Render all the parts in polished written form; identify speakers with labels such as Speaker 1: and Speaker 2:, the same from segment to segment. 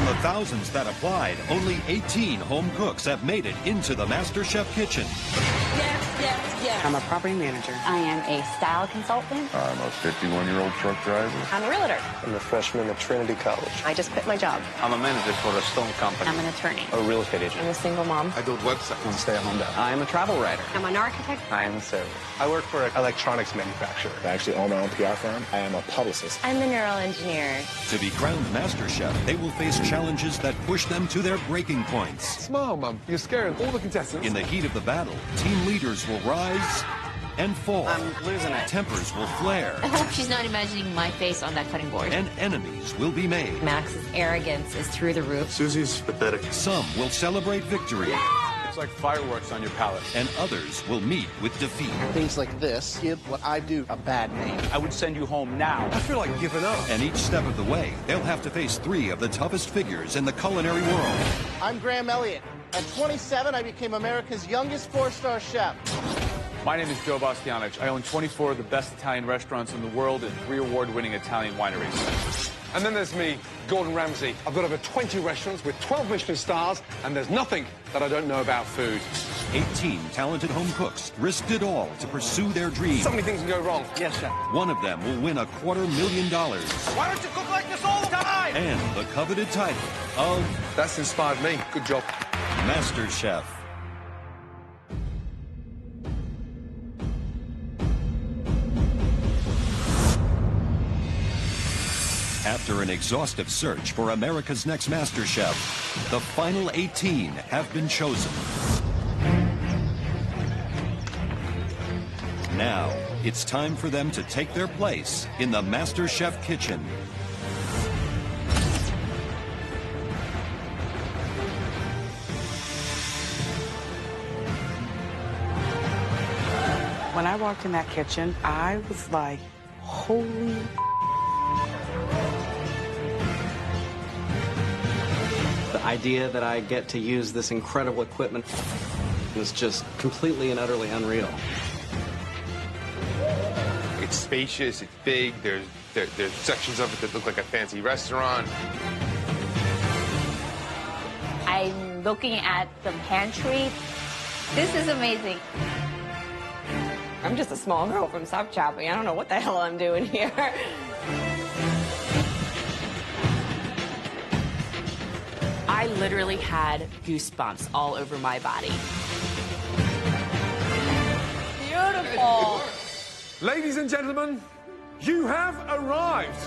Speaker 1: From the thousands that applied, only 18 home cooks have made it into the MasterChef kitchen.
Speaker 2: Yes.
Speaker 3: I'm a property manager.
Speaker 2: I am a style consultant.
Speaker 4: I'm a 51-year-old truck driver.
Speaker 2: I'm a realtor.
Speaker 5: I'm a freshman at Trinity College.
Speaker 2: I just quit my job.
Speaker 6: I'm a manager for a stone company.
Speaker 2: I'm an attorney.
Speaker 5: A real estate agent.
Speaker 2: I'm a single mom.
Speaker 5: I build websites. I'm a stay-at-home dad.
Speaker 6: I am a travel writer.
Speaker 2: I'm an architect.
Speaker 5: I am a sailor. I work for an electronics manufacturer.
Speaker 4: I actually own my own PR firm. I am a publicist.
Speaker 2: I'm a neural engineer.
Speaker 1: To be crowned MasterChef, they will face challenges that push them to their breaking points.
Speaker 5: Smile, Mum. You're scaring all the contestants.
Speaker 1: In the heat of the battle, team leaders will rise and fall.
Speaker 3: I'm losing it.
Speaker 1: Tempers will flare.
Speaker 7: I hope she's not imagining my face on that cutting board.
Speaker 1: And enemies will be made.
Speaker 7: Max's arrogance is through the roof.
Speaker 5: Susie's pathetic.
Speaker 1: Some will celebrate victory.
Speaker 5: It's like fireworks on your palate.
Speaker 1: And others will meet with defeat.
Speaker 8: Things like this give what I do a bad name.
Speaker 6: I would send you home now.
Speaker 5: I feel like giving up.
Speaker 1: And each step of the way, they'll have to face 3 of the toughest figures in the culinary world.
Speaker 8: I'm Graham Elliott. At 27, I became America's youngest 4-star chef.
Speaker 6: My name is Joe Bastianich. I own 24 of the best Italian restaurants in the world and 3 award-winning Italian wineries.
Speaker 5: And then there's me, Gordon Ramsay. I've got over 20 restaurants with 12 Michelin stars, and there's nothing that I don't know about food.
Speaker 1: 18 talented home cooks risked it all to pursue their dreams.
Speaker 5: So many things can go wrong.
Speaker 8: Yes, chef.
Speaker 1: One of them will win $250,000
Speaker 6: Why don't you cook like this all the time?
Speaker 1: and the coveted title of
Speaker 5: That's inspired me. Good job.
Speaker 1: MasterChef. After an exhaustive search for America's Next MasterChef, the final 18 have been chosen. Now, it's time for them to take their place in the MasterChef kitchen.
Speaker 3: When I walked in that kitchen, I was like, holy.
Speaker 9: The idea that I get to use this incredible equipment is just completely and utterly unreal.
Speaker 10: It's spacious, it's big, there's sections of it that look like a fancy restaurant.
Speaker 7: I'm looking at the pantry. This is amazing.
Speaker 2: I'm just a small girl from South Chappie. I don't know what the hell I'm doing here.
Speaker 11: I literally had goosebumps all over my body.
Speaker 2: Beautiful.
Speaker 5: Ladies and gentlemen, you have arrived.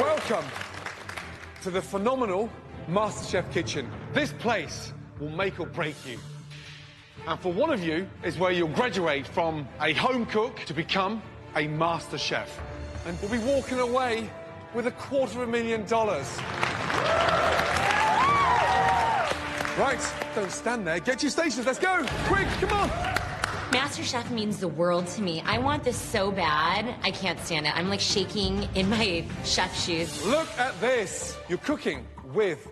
Speaker 5: Welcome to the phenomenal MasterChef kitchen. This place will make or break you. And for one of you is where you'll graduate from a home cook to become a master chef. And we'll be walking away with $250,000. Right, don't stand there. Get your stations. Let's go. Quick, come on.
Speaker 7: MasterChef means the world to me. I want this so bad. I can't stand it. I'm like shaking in my chef shoes.
Speaker 5: Look at this. You're cooking with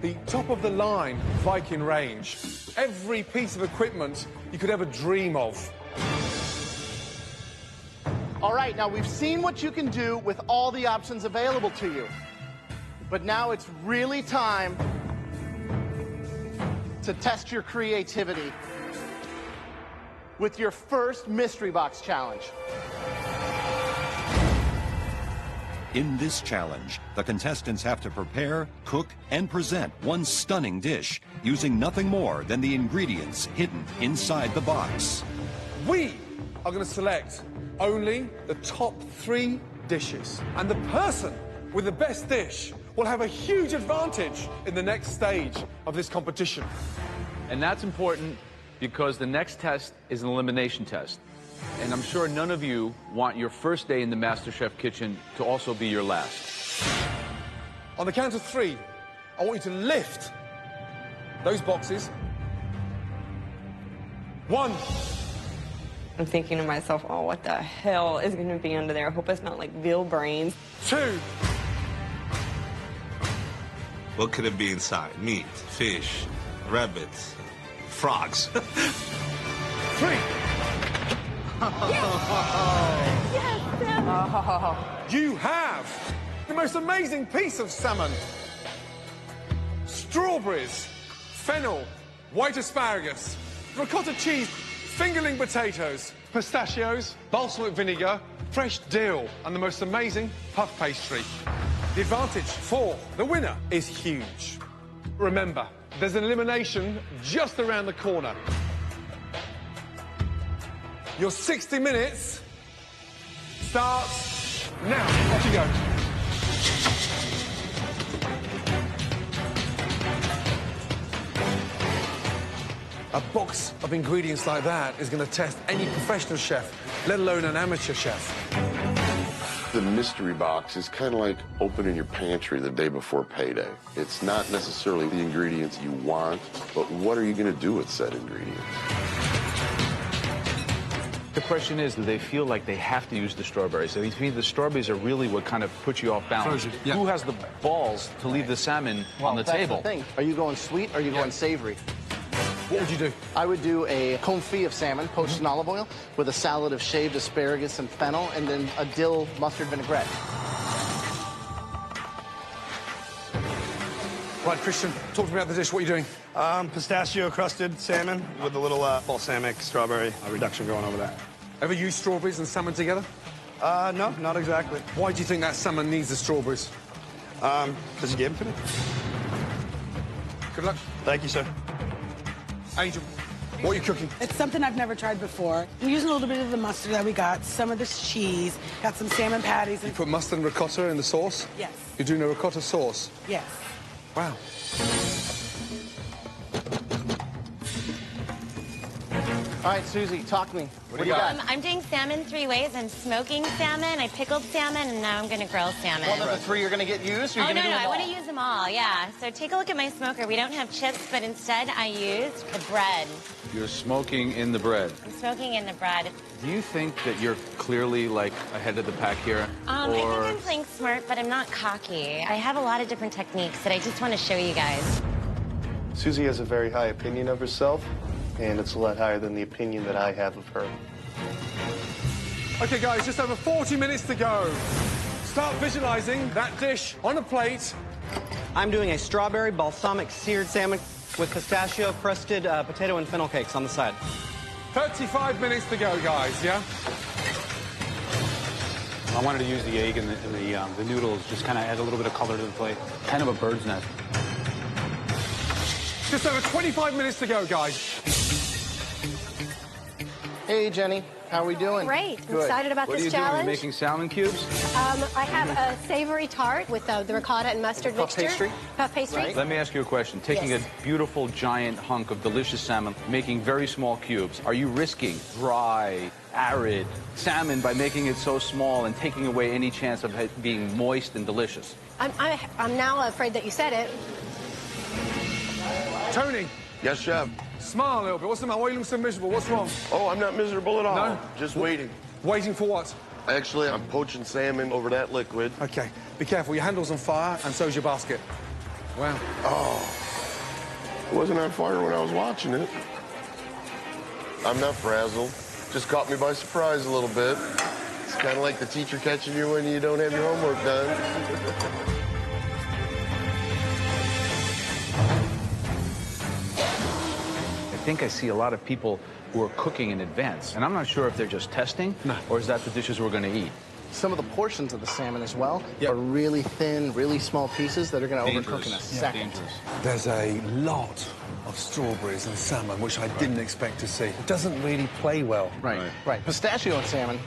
Speaker 5: the top-of-the-line Viking range. Every piece of equipment you could ever dream of.
Speaker 8: All right, now we've seen what you can do with all the options available to you. But now it's really time to test your creativity with your first Mystery Box Challenge.
Speaker 1: In this challenge, the contestants have to prepare, cook, and present one stunning dish using nothing more than the ingredients hidden inside the box.
Speaker 5: We are going to select only the top 3 dishes. And the person with the best dish will have a huge advantage in the next stage of this competition.
Speaker 6: And that's important because the next test is an elimination test. And I'm sure none of you want your first day in the MasterChef kitchen to also be your last.
Speaker 5: On the count of 3, I want you to lift those boxes. 1.
Speaker 2: I'm thinking to myself, oh, what the hell is going to be under there? I hope it's not like veal brains.
Speaker 5: 2.
Speaker 12: What could it be inside? Meat, fish, rabbits, frogs.
Speaker 5: 3.
Speaker 2: Yes, Sam.
Speaker 5: You have The most amazing piece of salmon. Strawberries, fennel, white asparagus, ricotta cheese, fingerling potatoes, pistachios, balsamic vinegar, fresh dill, and the most amazing puff pastry. The advantage for the winner is huge. Remember, there's an elimination just around the corner. Your 60 minutes starts now. Off you go. A box of ingredients like that is going to test any professional chef, let alone an amateur chef.
Speaker 13: The mystery box is kind of like opening your pantry the day before payday. It's not necessarily the ingredients you want, but what are you going to do with said ingredients?
Speaker 6: The question is, do they feel like they have to use the strawberries? I mean, the strawberries are really what kind of puts you off balance.
Speaker 5: Yeah.
Speaker 6: Who has the balls to leave the salmon on the table?
Speaker 8: That's the thing. Are you going sweet or are you going savory?
Speaker 5: What would you do?
Speaker 8: I would do a confit of salmon poached in olive oil with a salad of shaved asparagus and fennel, and then a dill mustard vinaigrette.
Speaker 5: Right, Christian, talk to me about the dish. What are you doing?
Speaker 14: Pistachio-crusted salmon with a little balsamic strawberry reduction going over that.
Speaker 5: Ever used strawberries and salmon together?
Speaker 14: No, not exactly.
Speaker 5: Why do you think that salmon needs the strawberries?
Speaker 14: Because you gave them to me.
Speaker 5: Good luck.
Speaker 14: Thank you, sir.
Speaker 5: Angel, what are you cooking?
Speaker 3: It's something I've never tried before. I'm using a little bit of the mustard that we got, some of this cheese, got some salmon patties.
Speaker 5: You put mustard and ricotta in the sauce?
Speaker 3: Yes.
Speaker 5: You're doing a ricotta sauce?
Speaker 3: Yes.
Speaker 5: Wow.
Speaker 8: All right, Susie, talk to me. What do you got?
Speaker 7: I'm doing salmon 3 ways. I'm smoking salmon, I pickled salmon, and now I'm going to grill salmon.
Speaker 8: One of the 3 you're going to get used, or you're
Speaker 7: Oh,
Speaker 8: going to
Speaker 7: no,
Speaker 8: do them
Speaker 7: I
Speaker 8: all?
Speaker 7: want to use them all, yeah. So take a look at my smoker. We don't have chips, but instead I used the bread.
Speaker 6: You're smoking in the bread.
Speaker 7: I'm smoking in the bread.
Speaker 6: Do you think that you're clearly, like, ahead of the pack here?
Speaker 7: I think I'm playing smart, but I'm not cocky. I have a lot of different techniques that I just want to show you guys.
Speaker 15: Susie has a very high opinion of herself, and it's a lot higher than the opinion that I have of her.
Speaker 5: Okay, guys, just over 40 minutes to go. Start visualizing that dish on a plate.
Speaker 9: I'm doing a strawberry balsamic seared salmon with pistachio-crusted potato and fennel cakes on the side.
Speaker 5: 35 minutes to go, guys, yeah?
Speaker 16: I wanted to use the egg and the noodles, just kind of add a little bit of color to the plate. Kind of a bird's nest.
Speaker 5: Just over 25 minutes to go, guys.
Speaker 8: Hey, Jenny. How are we doing?
Speaker 17: Great. I'm
Speaker 8: Good.
Speaker 17: excited about
Speaker 6: What are
Speaker 17: this
Speaker 6: you doing?
Speaker 17: challenge.
Speaker 6: Making salmon cubes?
Speaker 17: I have a savory tart with the ricotta and mustard
Speaker 8: Puff
Speaker 17: mixture.
Speaker 8: pastry?
Speaker 17: Puff pastry.
Speaker 8: Right.
Speaker 6: Let me ask you a question. Taking
Speaker 17: Yes.
Speaker 6: a beautiful giant hunk of delicious salmon, making very small cubes, are you risking dry, arid salmon by making it so small and taking away any chance of it being moist and delicious?
Speaker 17: I'm now afraid that you said it.
Speaker 5: Tony.
Speaker 13: Yes, chef.
Speaker 5: Smile a little bit. What's the matter? Why are you looking so miserable? What's wrong?
Speaker 13: Oh, I'm not miserable at all.
Speaker 5: No?
Speaker 13: Just waiting.
Speaker 5: Waiting for what?
Speaker 13: Actually, I'm poaching salmon over that liquid.
Speaker 5: Okay. Be careful. Your handle's on fire, and so's your basket. Wow.
Speaker 13: Oh. It wasn't on fire when I was watching it. I'm not frazzled. Just caught me by surprise a little bit. It's kind of like the teacher catching you when you don't have your homework done.
Speaker 6: I think I see a lot of people who are cooking in advance, and I'm not sure if they're just testing, or is that the dishes we're going to eat?
Speaker 8: Some of the portions of the salmon as well are really thin, really small pieces that are going to overcook in a second.
Speaker 5: There's a lot of strawberries and salmon, which I didn't expect to see. It doesn't really play well.
Speaker 8: Right. Pistachio and salmon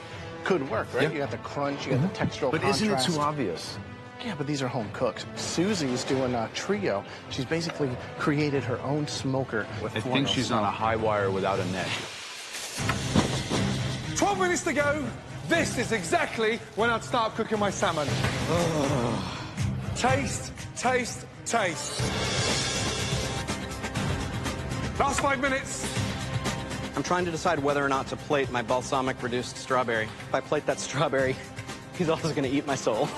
Speaker 8: could work, right? You got the crunch, you got the textural
Speaker 6: But
Speaker 8: contrast.
Speaker 6: isn't it too obvious?
Speaker 8: Yeah, but these are home cooked. Susie's doing a trio. She's basically created her own smoker with
Speaker 6: I think she's on a high wire without a net.
Speaker 5: 12 minutes to go. This is exactly when I'd start cooking my salmon. Taste, taste, taste. Last 5 minutes.
Speaker 9: I'm trying to decide whether or not to plate my balsamic reduced strawberry. If I plate that strawberry, he's also going to eat my soul.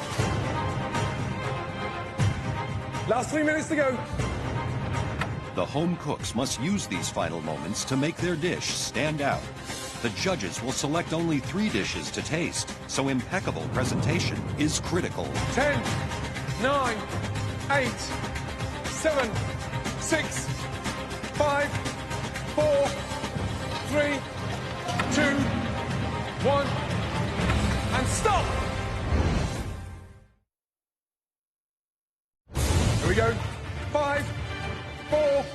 Speaker 5: Last 3 minutes to go.
Speaker 1: The home cooks must use these final moments to make their dish stand out. the judges will select only 3 dishes to taste, so impeccable presentation is critical.
Speaker 5: 10, 9, 8, 7, 6, 5, 4, 3, 2, 1, and stop! Here we go. 5, 4,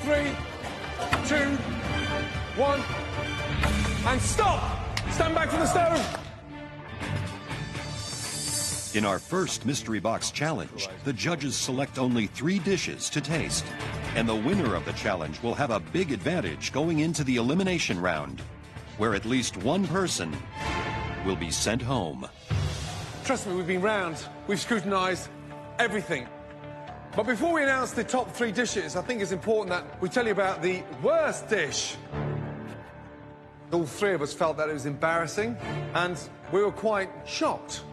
Speaker 5: 3, 2, 1, and stop! Stand back from the stove!
Speaker 1: In our first Mystery Box Challenge, the judges select only 3 dishes to taste. And the winner of the challenge will have a big advantage going into the elimination round, where at least one person will be sent home.
Speaker 5: Trust me, we've been round. We've scrutinized everything. But before we announce the top 3 dishes, I think it's important that we tell you about the worst dish. All 3 of us felt that it was embarrassing, and we were quite shocked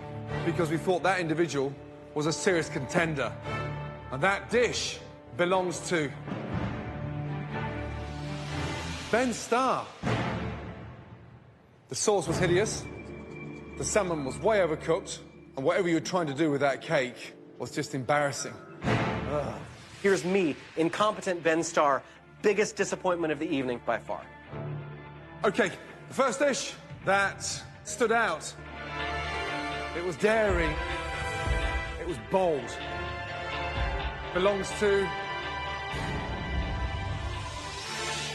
Speaker 5: because we thought that individual was a serious contender. And that dish belongs to Ben Starr. The sauce was hideous, the salmon was way overcooked, and whatever you were trying to do with that cake was just embarrassing.
Speaker 9: Ugh. Here's me, incompetent Ben Starr, biggest disappointment of the evening by far.
Speaker 5: Okay, the first dish that stood out. It was daring. It was bold. Belongs to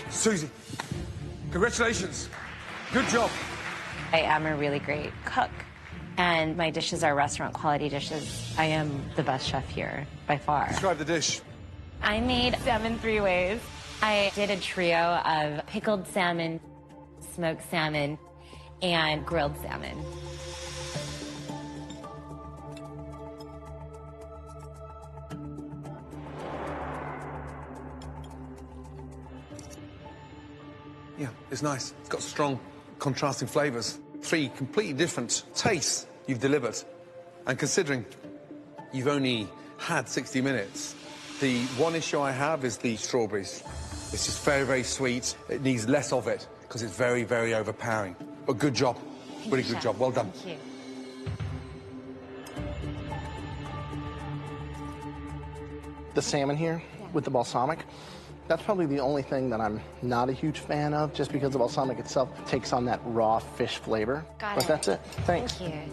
Speaker 5: Susie. Congratulations. Good job.
Speaker 18: I am a really great cook, and my dishes are restaurant quality dishes. I am the best chef here, by far.
Speaker 5: Describe the dish.
Speaker 18: I made salmon 3 ways. I did a trio of pickled salmon, smoked salmon, and grilled salmon.
Speaker 5: Yeah, it's nice. It's got strong, contrasting flavors. 3 completely different tastes you've delivered. And considering you've only had 60 minutes, the one issue I have is the strawberries. It's just very, very sweet. It needs less of it because it's very, very overpowering. But good job. Really good job. Well done.
Speaker 18: Thank you.
Speaker 15: The salmon here with the balsamic, that's probably the only thing that I'm not a huge fan of, just because the balsamic itself takes on that raw fish flavor.
Speaker 18: Got
Speaker 15: but
Speaker 18: it.
Speaker 15: That's it. Thanks.
Speaker 18: Thank you.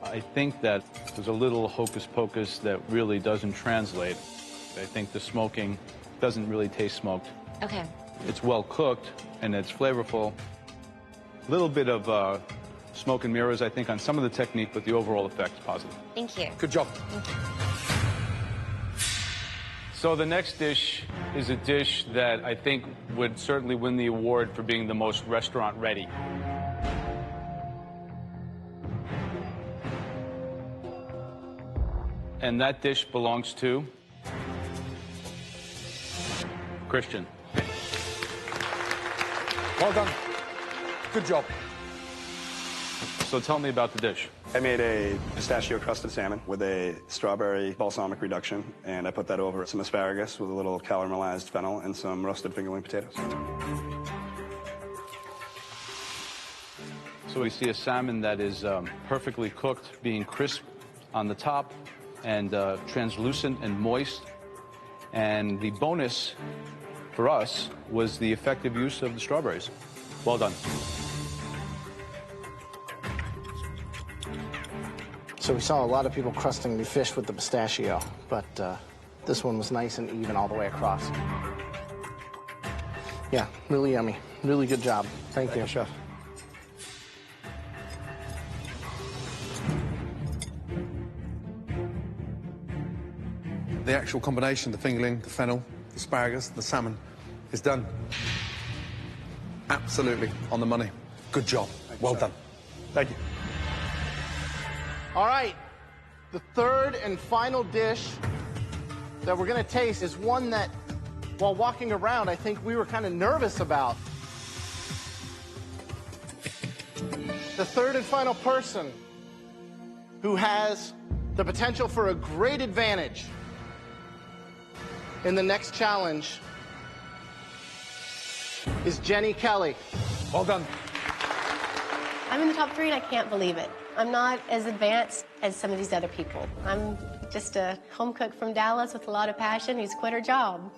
Speaker 6: I think that there's a little hocus pocus that really doesn't translate. I think the smoking doesn't really taste smoked.
Speaker 18: Okay.
Speaker 6: It's well cooked and it's flavorful. A little bit of smoke and mirrors, I think, on some of the technique, but the overall effect is positive.
Speaker 18: Thank you.
Speaker 5: Good job.
Speaker 18: Thank you.
Speaker 6: So the next dish is a dish that I think would certainly win the award for being the most restaurant ready. And that dish belongs to Christian.
Speaker 5: Well done. Good job.
Speaker 6: So tell me about the dish.
Speaker 14: I made a pistachio-crusted salmon with a strawberry balsamic reduction, and I put that over some asparagus with a little caramelized fennel and some roasted fingerling potatoes.
Speaker 6: So we see a salmon that is perfectly cooked, being crisp on the top and translucent and moist. And the bonus for us was the effective use of the strawberries. Well done.
Speaker 15: So we saw a lot of people crusting the fish with the pistachio, but this one was nice and even all the way across. Yeah, really yummy. Really good job. Thank you, Chef.
Speaker 5: The actual combination, the fingerling, the fennel, the asparagus, the salmon, is done. Absolutely on the money. Good job. Well done.
Speaker 14: Thank you.
Speaker 8: All right, the third and final dish that we're gonna taste is one that, while walking around, I think we were kind of nervous about. The third and final person who has the potential for a great advantage in the next challenge is Jenny Kelly.
Speaker 5: Well done.
Speaker 17: I'm in the top 3 and I can't believe it. I'm not as advanced as some of these other people. I'm just a home cook from Dallas with a lot of passion who's quit her job.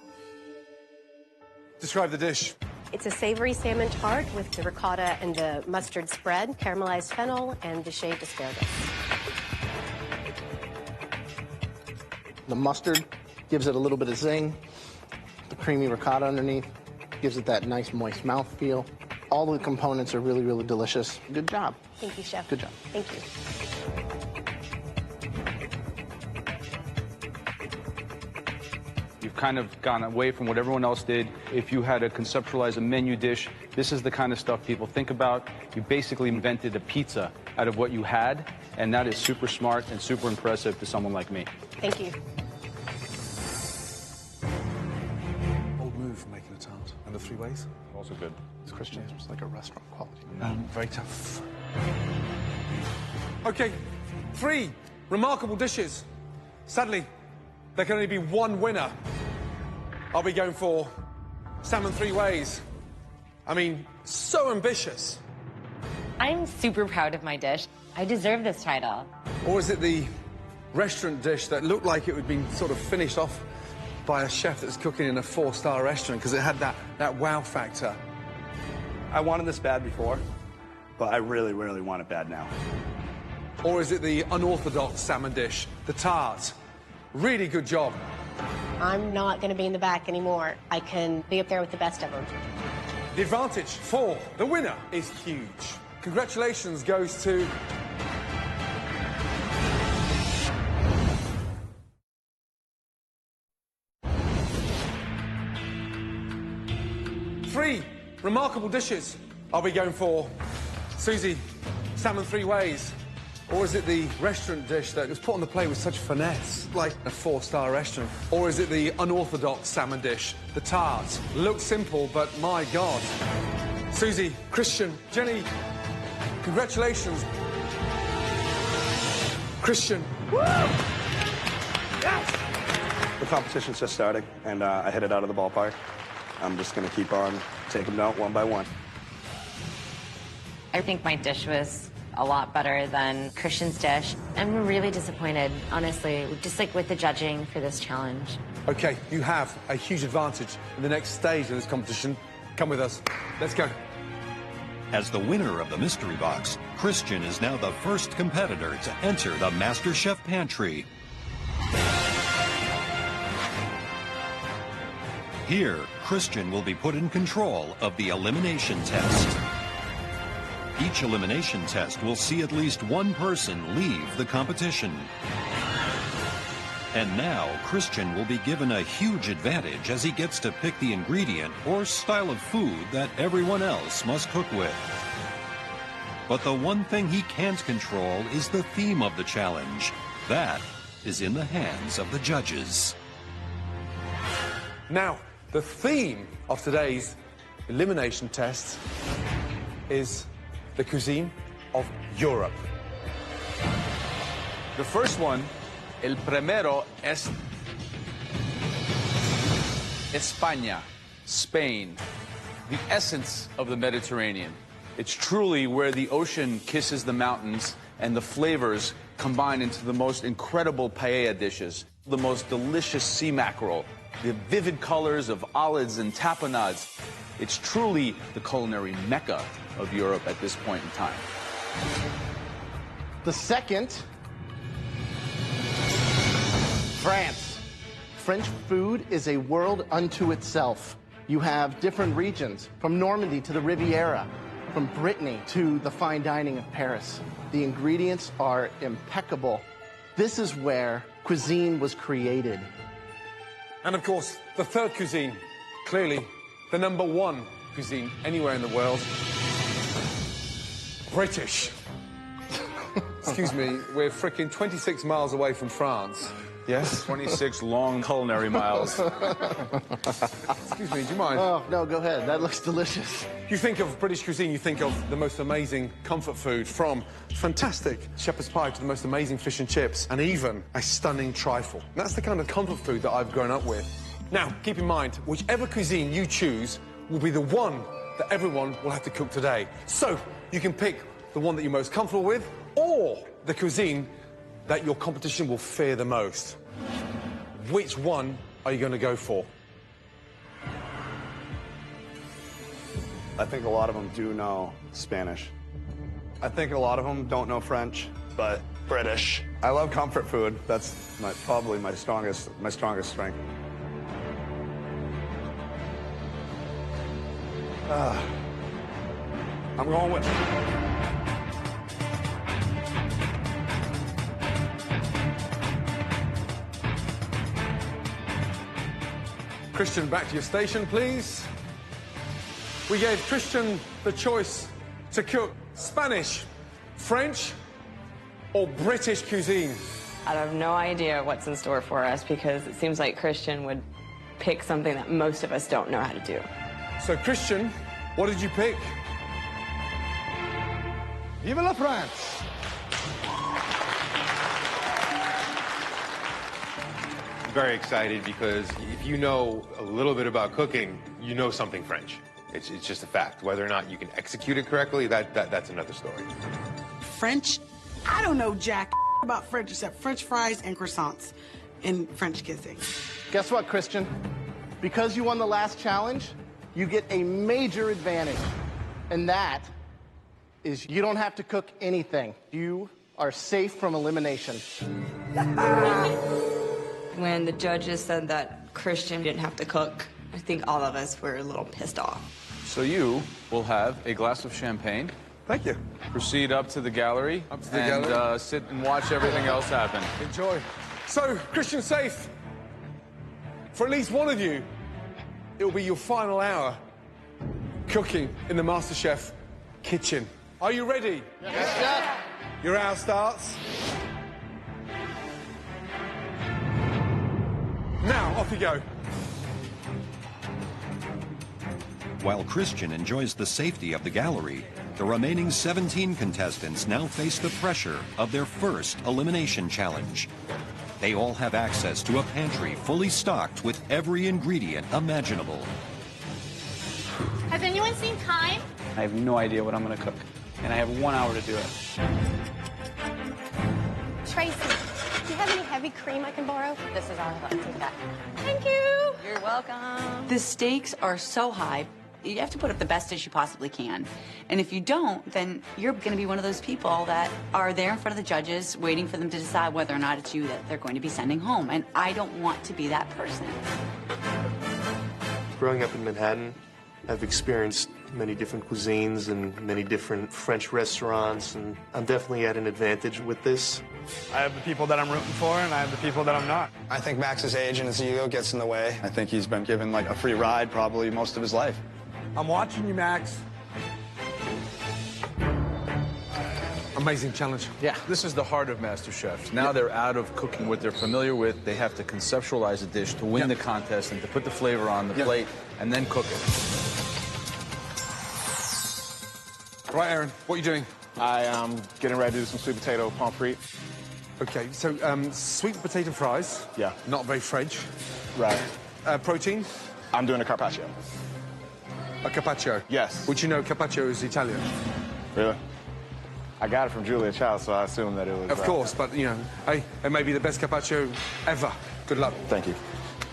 Speaker 5: Describe the dish.
Speaker 17: It's a savory salmon tart with the ricotta and the mustard spread, caramelized fennel, and the shaved asparagus.
Speaker 15: The mustard gives it a little bit of zing. The creamy ricotta underneath gives it that nice moist mouthfeel. All the components are really, really delicious. Good job.
Speaker 17: Thank you, Chef.
Speaker 15: Good job.
Speaker 17: Thank you.
Speaker 6: You've kind of gone away from what everyone else did. If you had to conceptualize a menu dish, this is the kind of stuff people think about. You basically invented a pizza out of what you had, and that is super smart and super impressive to someone like me.
Speaker 17: Thank you.
Speaker 5: Old move for making a tart. And the 3 ways?
Speaker 6: Also good.
Speaker 15: It's Christian. It's like a restaurant quality.
Speaker 5: Very tough. Okay, 3 remarkable dishes. Sadly, there can only be one winner. I'll be going for salmon 3 ways. I mean, so ambitious.
Speaker 18: I'm super proud of my dish. I deserve this title.
Speaker 5: Or is it the restaurant dish that looked like it would be sort of finished off by a chef that's cooking in a 4-star restaurant because it had that wow factor?
Speaker 14: I wanted this bad before, but I really, really want it bad now.
Speaker 5: Or is it the unorthodox salmon dish, the tart? Really good job.
Speaker 17: I'm not going to be in the back anymore. I can be up there with the best of them.
Speaker 5: The advantage for the winner is huge. Congratulations goes to... Three remarkable dishes. I'll be going for Susie, salmon 3 ways. Or is it the restaurant dish that was put on the plate with such finesse, like a 4-star restaurant? Or is it the unorthodox salmon dish, the tart? Looks simple, but my God. Susie, Christian, Jenny, congratulations. Christian. Woo! Yes!
Speaker 14: The competition's just starting, and I hit it out of the ballpark. I'm just going to keep on taking them out one by one.
Speaker 18: I think my dish was a lot better than Christian's dish. I'm really disappointed, honestly, just like with the judging for this challenge.
Speaker 5: Okay, you have a huge advantage in the next stage of this competition. Come with us. Let's go.
Speaker 1: As the winner of the mystery box, Christian is now the first competitor to enter the MasterChef pantry. Here, Christian will be put in control of the elimination test. Each elimination test will see at least one person leave the competition. And now, Christian will be given a huge advantage as he gets to pick the ingredient or style of food that everyone else must cook with. But the one thing he can't control is the theme of the challenge. That is in the hands of the judges.
Speaker 5: Now, the theme of today's elimination test is the cuisine of Europe.
Speaker 6: The first one, el primero es España, Spain, the essence of the Mediterranean. It's truly where the ocean kisses the mountains and the flavors combine into the most incredible paella dishes, the most delicious sea mackerel, the vivid colors of olives and tapenades. It's truly the culinary mecca of Europe at this point in time.
Speaker 8: The second, France. French food is a world unto itself. You have different regions, from Normandy to the Riviera, from Brittany to the fine dining of Paris. The ingredients are impeccable. This is where cuisine was created.
Speaker 5: And of course, the third cuisine, clearly the #1 cuisine anywhere in the world. British. Excuse me, we're freaking 26 miles away from France. Yes?
Speaker 6: 26 long culinary miles.
Speaker 5: Excuse me, do you mind?
Speaker 8: Oh, no, go ahead. That looks delicious.
Speaker 5: You think of British cuisine, you think of the most amazing comfort food, from fantastic shepherd's pie to the most amazing fish and chips, and even a stunning trifle. That's the kind of comfort food that I've grown up with. Now, keep in mind, whichever cuisine you choose will be the one that everyone will have to cook today. So, you can pick the one that you're most comfortable with, or the cuisine that your competition will fear the most. Which one are you going to go for?
Speaker 14: I think a lot of them do know Spanish. I think a lot of them don't know French, but British. I love comfort food. That's probably my strongest strength. I'm going with
Speaker 5: Christian, back to your station, please. We gave Christian the choice to cook Spanish, French, or British cuisine.
Speaker 2: I have no idea what's in store for us because it seems like Christian would pick something that most of us don't know how to do.
Speaker 5: So, Christian, what did you pick?
Speaker 14: Vive la France!
Speaker 10: I'm very excited because if you know a little bit about cooking, you know something French. It's just a fact. Whether or not you can execute it correctly, that's another story.
Speaker 3: French? I don't know jack about French except French fries and croissants in French kissing.
Speaker 8: Guess what, Christian? Because you won the last challenge, you get a major advantage. And that is you don't have to cook anything. You are safe from elimination.
Speaker 2: When the judges said that Christian didn't have to cook, I think all of us were a little pissed off.
Speaker 6: So you will have a glass of champagne.
Speaker 5: Thank you.
Speaker 6: Proceed up to the gallery.
Speaker 5: Gallery.
Speaker 6: Sit and watch everything else happen.
Speaker 5: Enjoy. So, Christian safe. For at least one of you, it will be your final hour cooking in the MasterChef kitchen. Are you ready?
Speaker 8: Yes, Chef.
Speaker 5: Your hour starts. Now, off you go.
Speaker 1: While Christian enjoys the safety of the gallery, the remaining 17 contestants now face the pressure of their first elimination challenge. They all have access to a pantry fully stocked with every ingredient imaginable.
Speaker 17: Has anyone seen Time?
Speaker 16: I have no idea what I'm going to cook, and I have 1 hour to do it.
Speaker 17: Tracy, do you have any heavy cream I can borrow?
Speaker 11: This is all I have. Take that.
Speaker 17: Thank you.
Speaker 2: You're welcome.
Speaker 11: The stakes are so high. You have to put up the best dish you possibly can. And if you don't, then you're going to be one of those people that are there in front of the judges waiting for them to decide whether or not it's you that they're going to be sending home. And I don't want to be that person.
Speaker 19: Growing up in Manhattan, I've experienced many different cuisines and many different French restaurants, and I'm definitely at an advantage with this.
Speaker 14: I have the people that I'm rooting for, and I have the people that I'm not. I think Max's age and his ego gets in the way. I think he's been given like a free ride probably most of his life.
Speaker 5: I'm watching you, Max. Amazing challenge.
Speaker 6: Yeah. This is the heart of MasterChef. Now they're out of cooking what they're familiar with. They have to conceptualize a dish to win the contest and to put the flavor on the plate and then cook it.
Speaker 5: Right, Aaron, what are you doing?
Speaker 4: I am getting ready to do some sweet potato pommes frites.
Speaker 5: Okay, so sweet potato fries.
Speaker 4: Yeah.
Speaker 5: Not very French.
Speaker 4: Right.
Speaker 5: Protein?
Speaker 4: I'm doing a carpaccio.
Speaker 5: A carpaccio?
Speaker 4: Yes.
Speaker 5: Which you know carpaccio is Italian.
Speaker 4: Really? I got it from Julia Child, so I assume that it was...
Speaker 5: Of course, but, you know, hey, it may be the best carpaccio ever. Good luck.
Speaker 4: Thank you.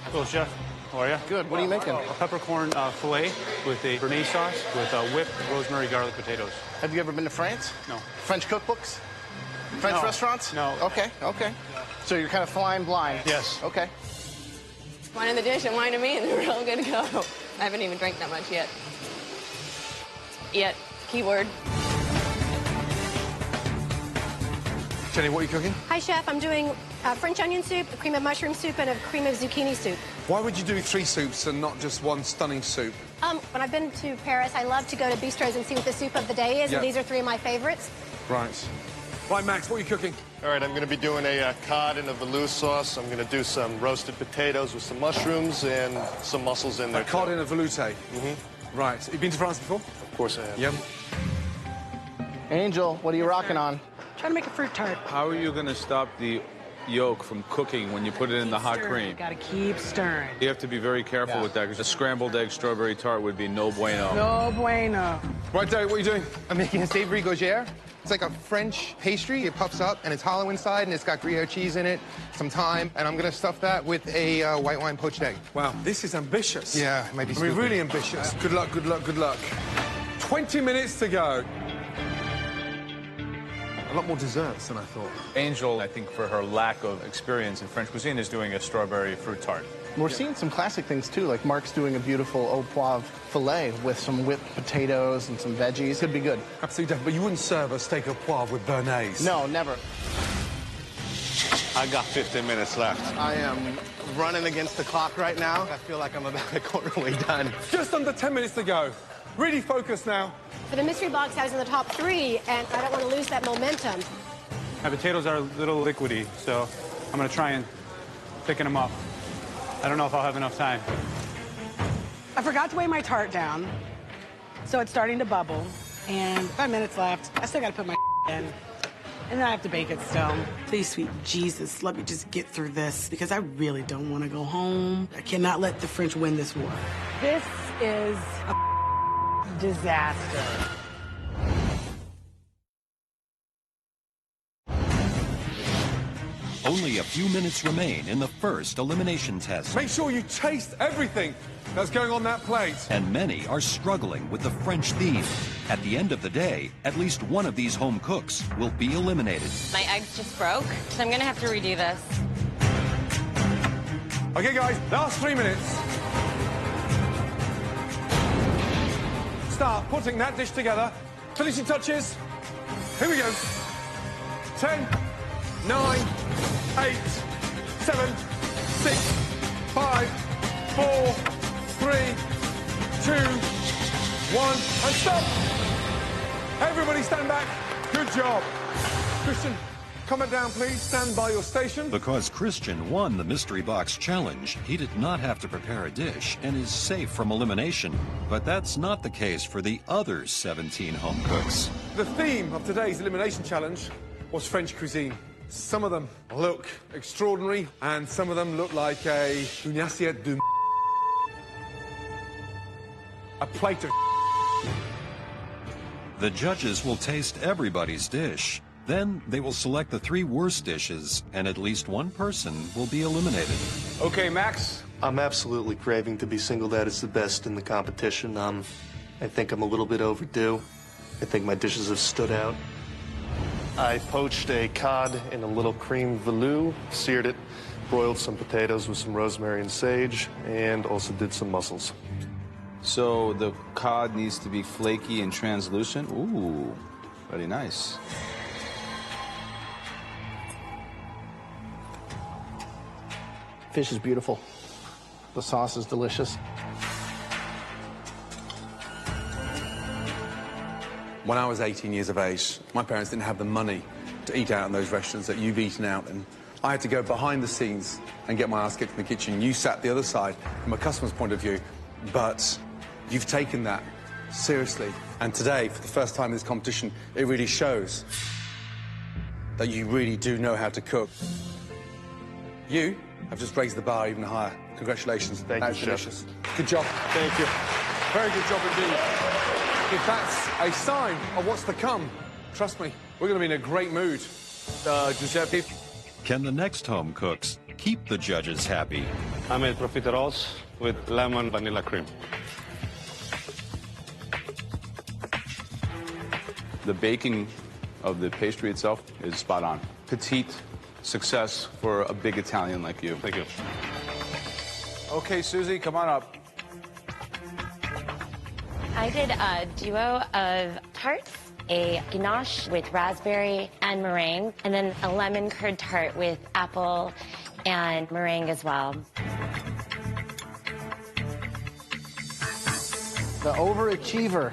Speaker 16: Hello, Chef. How are you?
Speaker 8: Good. What are you making?
Speaker 16: A peppercorn filet with a béarnaise sauce with whipped rosemary garlic potatoes.
Speaker 8: Have you ever been to France?
Speaker 16: No.
Speaker 8: French cookbooks? French restaurants?
Speaker 16: No.
Speaker 8: Okay, okay. So you're kind of flying blind?
Speaker 16: Yes.
Speaker 8: Okay.
Speaker 2: Wine in the dish and wine to me, and we're all good to go. I haven't even drank that much yet. Keyword.
Speaker 5: Jenny, what are you cooking?
Speaker 17: Hi, Chef. I'm doing French onion soup, a cream of mushroom soup, and a cream of zucchini soup.
Speaker 5: Why would you do 3 soups and not just one stunning soup?
Speaker 17: When I've been to Paris, I love to go to bistros and see what the soup of the day is,
Speaker 5: Yeah.
Speaker 17: and these are 3 of my favorites.
Speaker 5: Right. Right, Max, what are you cooking?
Speaker 19: All right, I'm going to be doing a cod in a veloux sauce. I'm going to do some roasted potatoes with some mushrooms and some mussels in there.
Speaker 5: A cod in a velouté.
Speaker 19: Mm-hmm.
Speaker 5: Right. Have you been to France before?
Speaker 19: Of course I have.
Speaker 5: Yep.
Speaker 8: Angel, what are you rocking on?
Speaker 3: Trying to make a fruit tart.
Speaker 6: How are you going to stop the yolk from cooking when you put it in the hot cream.
Speaker 3: Gotta keep stirring.
Speaker 6: You have to be very careful with that because a scrambled egg strawberry tart would be no bueno.
Speaker 3: No bueno.
Speaker 5: Right, Derek, what are you doing?
Speaker 20: I'm making a savory gauzère. It's like a French pastry. It puffs up, and it's hollow inside, and it's got Gruyere cheese in it, some thyme, and I'm gonna stuff that with a white wine poached egg.
Speaker 5: Wow, this is ambitious.
Speaker 20: Yeah, it might be
Speaker 5: I mean,
Speaker 20: stupid.
Speaker 5: really ambitious. Good luck, good luck, good luck. 20 minutes to go. A lot more desserts than I thought.
Speaker 6: Angel, I think for her lack of experience in French cuisine, is doing a strawberry fruit tart.
Speaker 15: We're seeing some classic things, too, like Mark's doing a beautiful au poivre filet with some whipped potatoes and some veggies. Could be good.
Speaker 5: Absolutely, but you wouldn't serve a steak au poivre with béarnaise.
Speaker 15: No, never.
Speaker 12: I got 15 minutes left.
Speaker 8: I am running against the clock right now. I feel like I'm about a quarter way done.
Speaker 5: Just under 10 minutes to go. Really focus now.
Speaker 17: For the mystery box, I was in the top 3, and I don't want to lose that momentum.
Speaker 16: My potatoes are a little liquidy, so I'm going to try and thicken them up. I don't know if I'll have enough time.
Speaker 3: I forgot to weigh my tart down, so it's starting to bubble. And 5 minutes left. I still gotta put my in. And then I have to bake it still. Please, sweet Jesus, let me just get through this because I really don't want to go home. I cannot let the French win this war. This is a disaster.
Speaker 1: Only a few minutes remain in the first elimination test.
Speaker 5: Make sure you taste everything that's going on that plate.
Speaker 1: And many are struggling with the French theme. At the end of the day, at least one of these home cooks will be eliminated.
Speaker 18: My eggs just broke, so I'm gonna have to redo this.
Speaker 5: Okay, guys, last 3 minutes. Start putting that dish together. Finishing touches. Here we go. 10, 9, 8, 7, 6, 5, 4, 3, 2, 1, and stop! Everybody stand back. Good job. Christian, comment down, please. Stand by your station.
Speaker 1: Because Christian won the Mystery Box Challenge, he did not have to prepare a dish and is safe from elimination. But that's not the case for the other 17 home cooks.
Speaker 5: The theme of today's elimination challenge was French cuisine. Some of them look extraordinary, and some of them look like une assiette de a plate of
Speaker 1: The judges will taste everybody's dish. Then they will select the 3 worst dishes, and at least one person will be eliminated.
Speaker 5: Okay, Max.
Speaker 19: I'm absolutely craving to be singled out as the best in the competition. I think I'm a little bit overdue. I think my dishes have stood out. I poached a cod in a little cream velouté, seared it, broiled some potatoes with some rosemary and sage, and also did some mussels.
Speaker 6: So the cod needs to be flaky and translucent. Ooh, very nice.
Speaker 15: Fish is beautiful. The sauce is delicious.
Speaker 5: When I was 18 years of age, my parents didn't have the money to eat out in those restaurants that you've eaten out in. I had to go behind the scenes and get my ass kicked in the kitchen. You sat the other side from a customer's point of view, but you've taken that seriously. And today, for the first time in this competition, it really shows that you really do know how to cook. You have just raised the bar even higher. Congratulations.
Speaker 19: Thank you,
Speaker 5: Chef.
Speaker 19: delicious.
Speaker 5: Good job. Thank you. Very good job indeed. If that's a sign of what's to come, trust me, we're going to be in a great mood. Giuseppe?
Speaker 1: Can the next home cooks keep the judges happy?
Speaker 21: I made profiteroles with lemon vanilla cream.
Speaker 6: The baking of the pastry itself is spot on. Petite success for a big Italian like you.
Speaker 21: Thank you.
Speaker 6: Okay, Susie, come on up.
Speaker 18: I did a duo of tarts, a ganache with raspberry and meringue, and then a lemon curd tart with apple and meringue as well.
Speaker 15: The overachiever.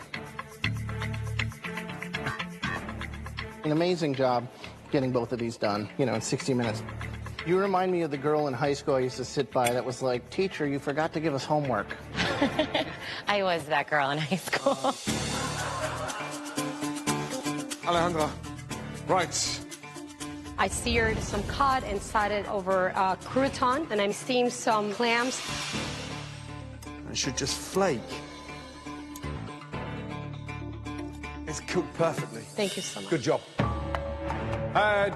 Speaker 15: An amazing job getting both of these done, in 60 minutes. You remind me of the girl in high school I used to sit by that was like, "Teacher, you forgot to give us homework."
Speaker 18: I was that girl in high school.
Speaker 5: Alejandra, right.
Speaker 7: I seared some cod and it over a crouton, and I steamed some clams.
Speaker 5: It should just flake. It's cooked perfectly.
Speaker 7: Thank you so much.
Speaker 5: Good job.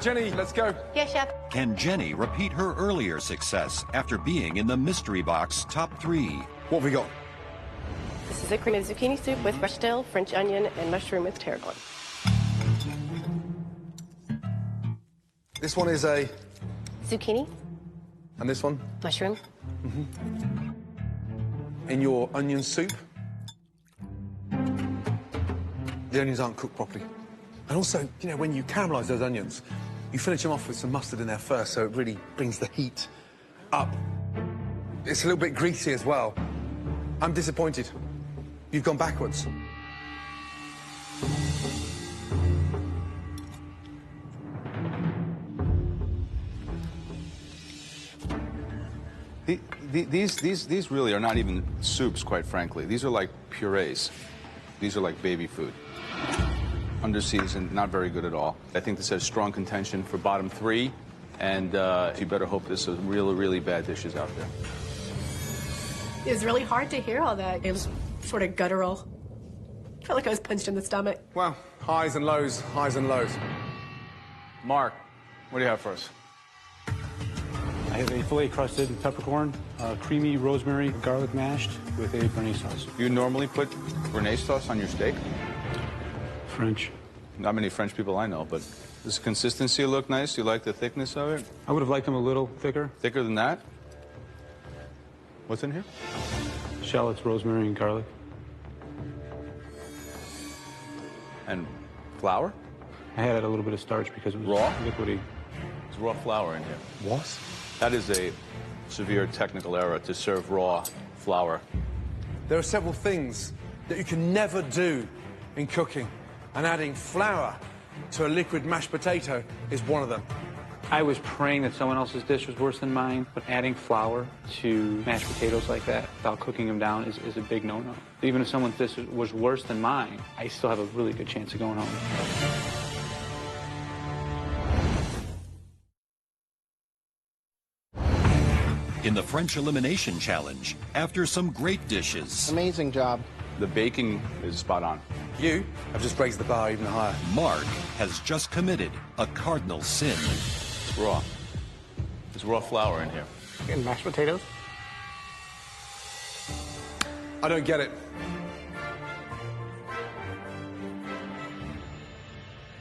Speaker 5: Jenny, let's go.
Speaker 17: Yes, Chef.
Speaker 1: Can Jenny repeat her earlier success after being in the mystery box top 3?
Speaker 5: What have we got?
Speaker 17: This is a creamy zucchini soup with fresh dill, French onion, and mushroom with tarragon.
Speaker 5: This one is a...
Speaker 17: Zucchini.
Speaker 5: And this one?
Speaker 17: Mushroom.
Speaker 5: In your onion soup, the onions aren't cooked properly. And also, you know, when you caramelize those onions, you finish them off with some mustard in there first, so it really brings the heat up. It's a little bit greasy as well. I'm disappointed. You've gone backwards.
Speaker 6: These really are not even soups, quite frankly. These are like purees. These are like baby food. Under-seasoned, not very good at all. I think this has strong contention for bottom 3, and you better hope there's some really, really bad dishes out there.
Speaker 17: It was really hard to hear all that. It was sort of guttural. I felt like I was punched in the stomach.
Speaker 5: Well, highs and lows, highs and lows.
Speaker 6: Mark, what do you have for us?
Speaker 16: I have a filet-crusted peppercorn, creamy rosemary garlic mashed with a béarnaise sauce.
Speaker 6: You normally put béarnaise sauce on your steak?
Speaker 16: French.
Speaker 6: Not many French people I know, but does the consistency look nice? You like the thickness of it?
Speaker 16: I would have liked them a little thicker.
Speaker 6: Thicker than that? What's in here?
Speaker 16: Shallots, rosemary, and garlic.
Speaker 6: And flour?
Speaker 16: I had a little bit of starch because it was
Speaker 6: raw?
Speaker 16: Liquidy.
Speaker 6: There's raw flour in here.
Speaker 5: What?
Speaker 6: That is a severe technical error to serve raw flour.
Speaker 5: There are several things that you can never do in cooking, and adding flour to a liquid mashed potato is one of them.
Speaker 16: I was praying that someone else's dish was worse than mine, but adding flour to mashed potatoes like that without cooking them down is a big no-no. Even if someone's dish was worse than mine, I still have a really good chance of going home.
Speaker 1: In the French Elimination Challenge, after some great dishes...
Speaker 15: Amazing job.
Speaker 6: The baking is spot on.
Speaker 5: You have just raised the bar even higher.
Speaker 1: Mark has just committed a cardinal sin.
Speaker 6: It's raw. There's raw flour in here.
Speaker 15: And mashed potatoes?
Speaker 5: I don't get it.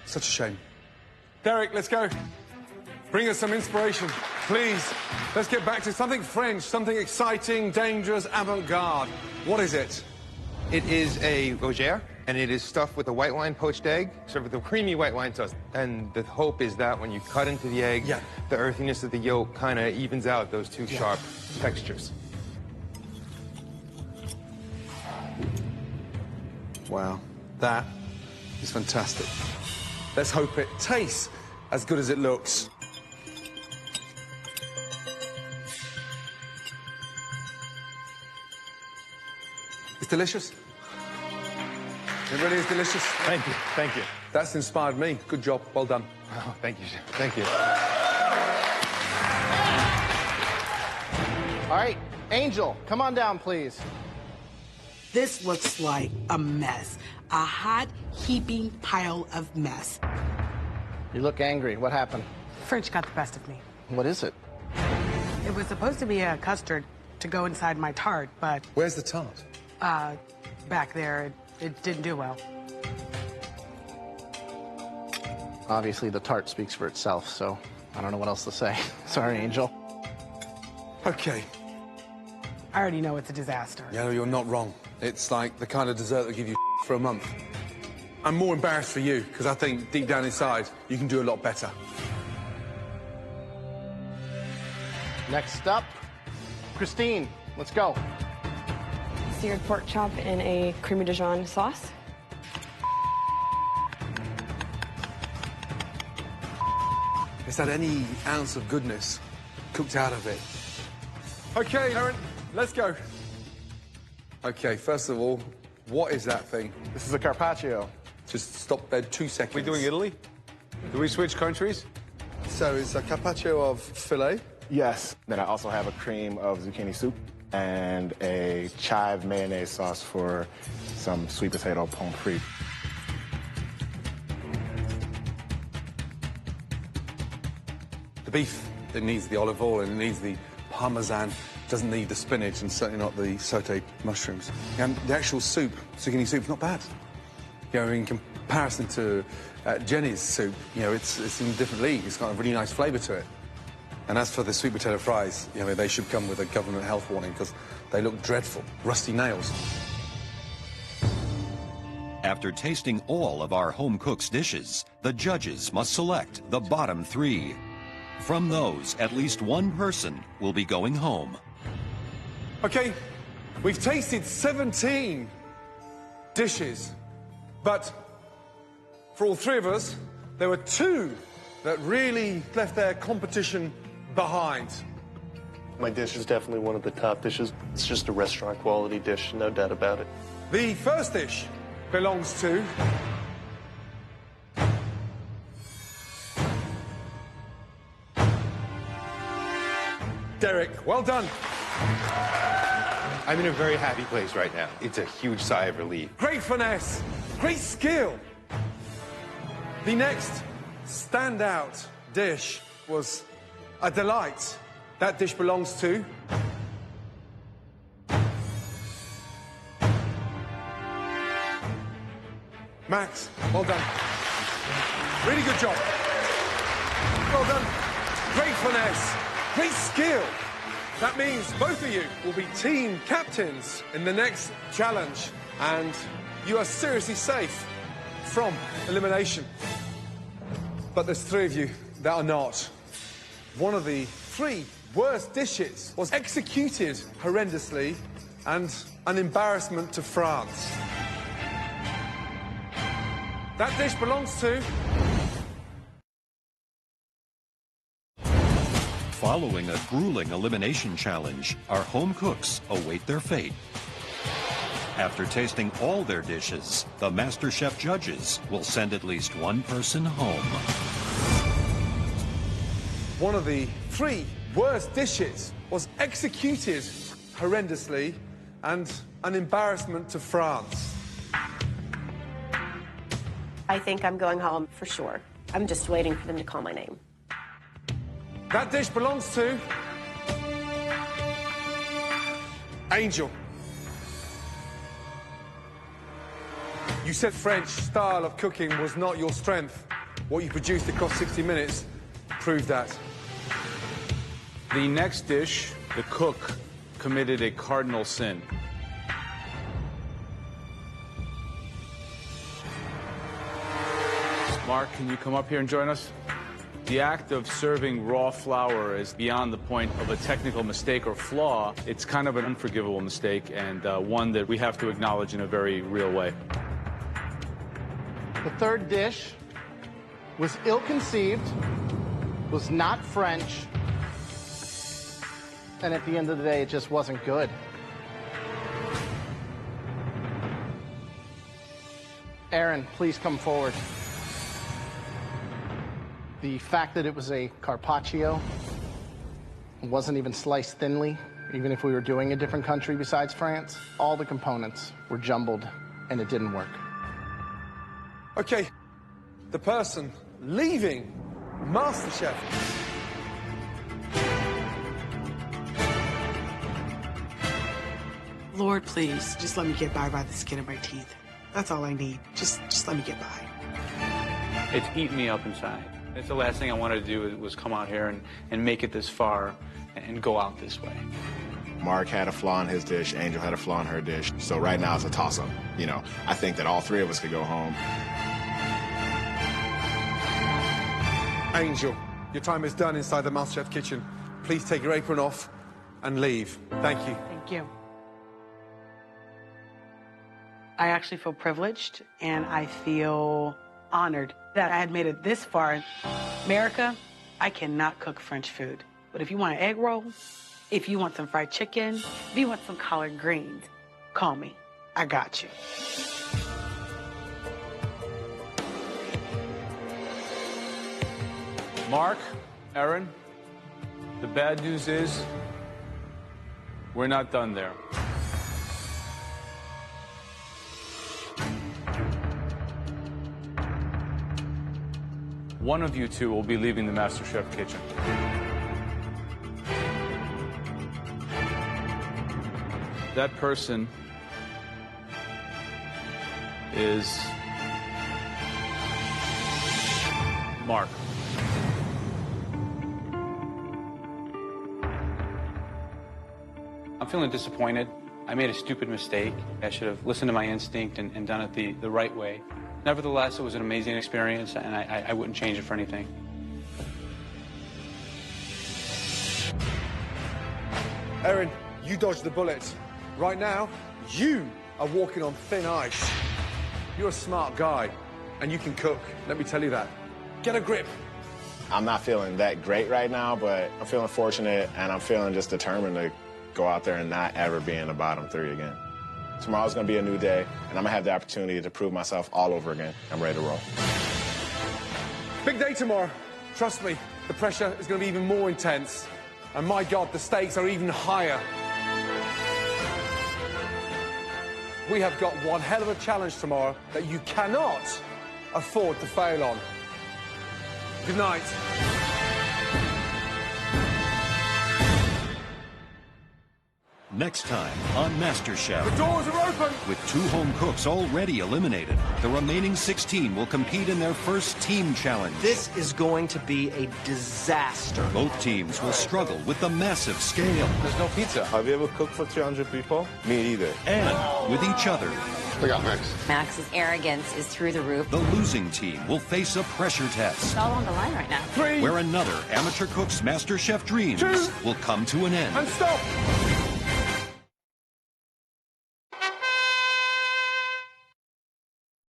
Speaker 5: Such a shame. Derek, let's go. Bring us some inspiration, please. Let's get back to something French, something exciting, dangerous, avant-garde. What is it?
Speaker 20: It is a rogère, and it is stuffed with a white wine poached egg, served with a creamy white wine sauce. And the hope is that when you cut into the egg, the earthiness of the yolk kind of evens out those two sharp textures.
Speaker 5: Wow, that is fantastic. Let's hope it tastes as good as it looks. It's delicious. It really is delicious.
Speaker 20: Thank you, thank you.
Speaker 5: That's inspired me. Good job, well done.
Speaker 20: Oh, thank you, thank you.
Speaker 15: All right, Angel, come on down, please.
Speaker 3: This looks like a mess. A hot, heaping pile of mess.
Speaker 15: You look angry. What happened?
Speaker 3: French got the best of me.
Speaker 15: What is it?
Speaker 3: It was supposed to be a custard to go inside my tart, but...
Speaker 5: Where's the tart?
Speaker 3: Back there, it didn't do well.
Speaker 15: Obviously, the tart speaks for itself, so I don't know what else to say. Sorry, Angel.
Speaker 5: Okay.
Speaker 3: I already know it's a disaster.
Speaker 5: Yeah, you're not wrong. It's like the kind of dessert that give you for a month. I'm more embarrassed for you, because I think deep down inside, you can do a lot better.
Speaker 15: Next up, Christine, let's go.
Speaker 2: Seared pork chop in a creamy Dijon sauce.
Speaker 5: Is that any ounce of goodness cooked out of it? Okay, Aaron, let's go. Okay, first of all, what is that thing?
Speaker 15: This is a carpaccio.
Speaker 5: Just stop there 2 seconds.
Speaker 6: We doing Italy? Do we switch countries?
Speaker 5: So it's a carpaccio of filet.
Speaker 14: Yes. Then I also have a cream of zucchini soup and a chive mayonnaise sauce for some sweet potato pommes frites.
Speaker 5: The beef, it needs the olive oil and it needs the parmesan. It doesn't need the spinach and certainly not the sauteed mushrooms. And the actual soup, zucchini soup, is not bad. You know, in comparison to Jenny's soup, you know, it's in a different league. It's got a really nice flavour to it. And as for the sweet potato fries, you know, they should come with a government health warning because they look dreadful. Rusty nails.
Speaker 1: After tasting all of our home cooks' dishes, the judges must select the bottom 3. From those, at least one person will be going home.
Speaker 5: Okay, we've tasted 17 dishes, but for all 3 of us, there were 2 that really left their competition behind.
Speaker 19: My dish is definitely one of the top dishes. It's just a restaurant quality dish, no doubt about it.
Speaker 5: The first dish belongs to Derek. Well done.
Speaker 10: I'm in a very happy place right now. It's a huge sigh of relief.
Speaker 5: Great finesse, great skill. The next standout dish was a delight. That dish belongs to Max. Well done. Really good job. Well done. Great finesse, great skill. That means both of you will be team captains in the next challenge, and you are seriously safe from elimination. But there's 3 of you that are not. One of the 3 worst dishes was executed horrendously and an embarrassment to France. That dish belongs to...
Speaker 1: Following a grueling elimination challenge, our home cooks await their fate. After tasting all their dishes, the MasterChef judges will send at least one person home.
Speaker 5: One of the 3 worst dishes was executed horrendously and an embarrassment to France.
Speaker 17: I think I'm going home for sure. I'm just waiting for them to call my name.
Speaker 5: That dish belongs to... Angel. You said French style of cooking was not your strength. What you produced across 60 minutes proved that.
Speaker 16: The next dish, the cook committed a cardinal sin. Mark, can you come up here and join us? The act of serving raw flour is beyond the point of a technical mistake or flaw. It's kind of an unforgivable mistake, and one that we have to acknowledge in a very real way.
Speaker 15: The third dish was ill-conceived, was not French, and at the end of the day, it just wasn't good. Aaron, please come forward. The fact that it was a carpaccio, it wasn't even sliced thinly, even if we were doing a different country besides France, all the components were jumbled and it didn't work.
Speaker 5: Okay, the person leaving MasterChef.
Speaker 3: Lord, please, just let me get by the skin of my teeth. That's all I need. Just let me get by.
Speaker 16: It's eaten me up inside. It's the last thing I wanted to do was come out here and make it this far and go out this way.
Speaker 14: Mark had a flaw in his dish, Angel had a flaw in her dish. So right now it's a toss-up. You know, I think that all 3 of us could go home.
Speaker 5: Angel, your time is done inside the MasterChef kitchen. Please take your apron off and leave. Thank you.
Speaker 3: Thank you. I actually feel privileged, and I feel honored that I had made it this far. America, I cannot cook French food. But if you want an egg roll, if you want some fried chicken, if you want some collard greens, call me. I got you.
Speaker 6: Mark, Aaron, the bad news is we're not done there. One of you two will be leaving the MasterChef kitchen. That person is Mark. I'm feeling disappointed. I made a stupid mistake. I should have listened to my instinct and done it the right way. Nevertheless, it was an amazing experience, and I wouldn't change it for anything.
Speaker 5: Aaron, you dodged the bullet. Right now, you are walking on thin ice. You're a smart guy, and you can cook. Let me tell you that. Get a grip.
Speaker 4: I'm not feeling that great right now, but I'm feeling fortunate, and I'm feeling just determined to go out there and not ever be in the bottom three again. Tomorrow's going to be a new day, and I'm going to have the opportunity to prove myself all over again. I'm ready to roll.
Speaker 5: Big day tomorrow. Trust me, the pressure is going to be even more intense. And my God, the stakes are even higher. We have got one hell of a challenge tomorrow that you cannot afford to fail on. Good night.
Speaker 1: Next time on MasterChef.
Speaker 5: The doors are open!
Speaker 1: With 2 home cooks already eliminated, the remaining 16 will compete in their first team challenge.
Speaker 9: This is going to be a disaster.
Speaker 1: Both teams will struggle with the massive scale.
Speaker 6: There's no pizza.
Speaker 12: Have you ever cooked for 300 people? Me either.
Speaker 1: And with each other.
Speaker 12: I got Max.
Speaker 11: Max's arrogance is through the roof.
Speaker 1: The losing team will face a pressure test.
Speaker 11: It's all on the line right now.
Speaker 5: Three.
Speaker 1: Where another amateur cook's MasterChef dreams
Speaker 5: 2.
Speaker 1: will come to an end.
Speaker 5: And stop!